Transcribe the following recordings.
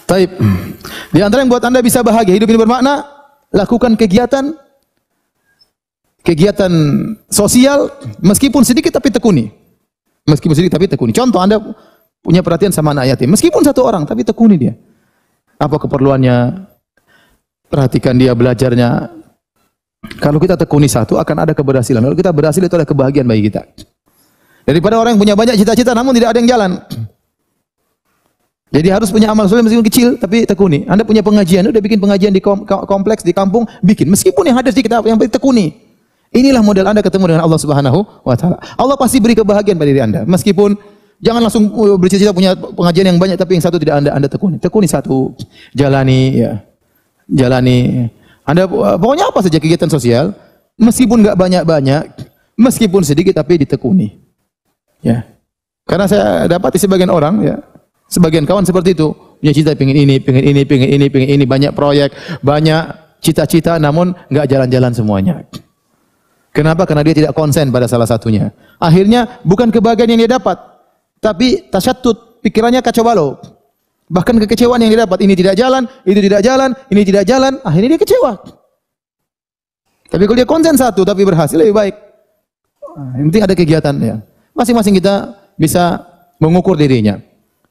Baik. Di antara yang buat Anda bisa bahagia, hidup ini bermakna, lakukan kegiatan sosial meskipun sedikit tapi tekuni. Meskipun sedikit tapi tekuni. Contoh, Anda punya perhatian sama anak yatim, meskipun satu orang tapi tekuni dia. Apa keperluannya? Perhatikan dia, belajarnya. Kalau kita tekuni satu akan ada keberhasilan. Kalau kita berhasil itu ada kebahagiaan bagi kita. Daripada orang yang punya banyak cita-cita namun tidak ada yang jalan. Jadi harus punya amal soleh meskipun kecil tapi tekuni. Anda punya pengajian, udah bikin pengajian di kompleks, di kampung, bikin. Meskipun yang ada sedikit apa yang tekuni. Inilah model Anda ketemu dengan Allah Subhanahu wa taala. Allah pasti beri kebahagiaan pada diri Anda. Meskipun jangan langsung bercita-cita punya pengajian yang banyak tapi yang satu tidak Anda tekuni. Tekuni satu, jalani ya. Jalani. Anda pokoknya apa saja kegiatan sosial, meskipun enggak banyak-banyak, meskipun sedikit tapi ditekuni. Ya. Karena saya dapati sebagian orang ya, sebagian kawan seperti itu, punya cita pengen ini, banyak proyek, banyak cita-cita namun enggak jalan-jalan semuanya. Kenapa? Karena dia tidak konsen pada salah satunya. Akhirnya bukan kebahagiaan yang dia dapat, tapi tasyatut, pikirannya kacau balau. Bahkan kekecewaan yang dia dapat, ini tidak jalan, itu tidak jalan, ini tidak jalan, akhirnya dia kecewa. Tapi kalau dia konsen satu tapi berhasil lebih baik. Yang penting ada kegiatan ya. Masing-masing kita bisa mengukur dirinya.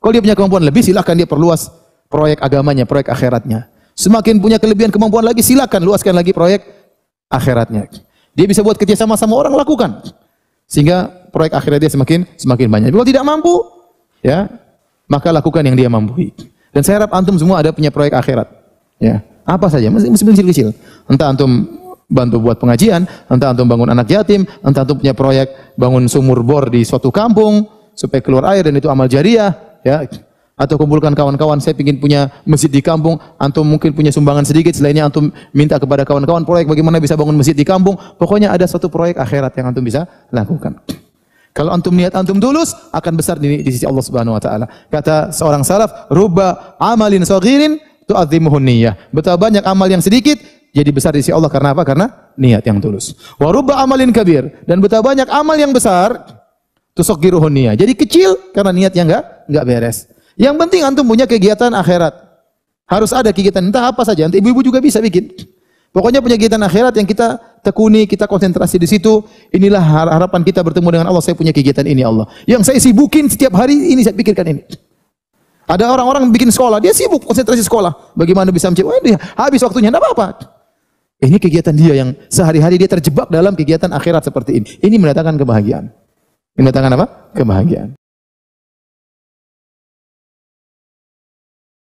Kalau dia punya kemampuan lebih, silakan dia perluas proyek agamanya, proyek akhiratnya. Semakin punya kelebihan kemampuan lagi, silakan luaskan lagi proyek akhiratnya. Dia bisa buat kerja sama orang, lakukan. Sehingga proyek akhirat dia semakin banyak. Kalau tidak mampu, ya, maka lakukan yang dia mampu. Dan saya harap antum semua ada punya proyek akhirat. Ya, apa saja, meskipun kecil-kecil. Entah antum bantu buat pengajian, entah antum bangun anak yatim, entah antum punya proyek bangun sumur bor di suatu kampung supaya keluar air dan itu amal jariah, ya. Atau kumpulkan kawan-kawan, saya ingin punya masjid di kampung, antum mungkin punya sumbangan sedikit, selainnya antum minta kepada kawan-kawan proyek bagaimana bisa bangun masjid di kampung. Pokoknya ada suatu proyek akhirat yang antum bisa lakukan. Kalau antum niat antum tulus, akan besar di sisi Allah Subhanahu wa taala. Kata seorang salaf, "Rubba amalin saghirin tu'azzimuhun niyyah." Betapa banyak amal yang sedikit jadi besar di sisi Allah karena apa? Karena niat yang tulus. Wa rubba amalin kabir, dan betapa banyak amal yang besar tusaghiruhun niyyah. Jadi kecil karena niatnya enggak beres. Yang penting antum punya kegiatan akhirat. Harus ada kegiatan entah apa saja. Nanti ibu-ibu juga bisa bikin. Pokoknya punya kegiatan akhirat yang kita tekuni, kita konsentrasi di situ. Inilah harapan kita bertemu dengan Allah. Saya punya kegiatan ini Allah. Yang saya sibukin setiap hari ini, saya pikirkan ini. Ada orang-orang bikin sekolah, dia sibuk konsentrasi sekolah. Bagaimana bisa dia habis waktunya, enggak apa-apa. Ini kegiatan dia yang sehari-hari dia terjebak dalam kegiatan akhirat seperti ini. Ini mendatangkan kebahagiaan. Ini mendatangkan apa? Kebahagiaan.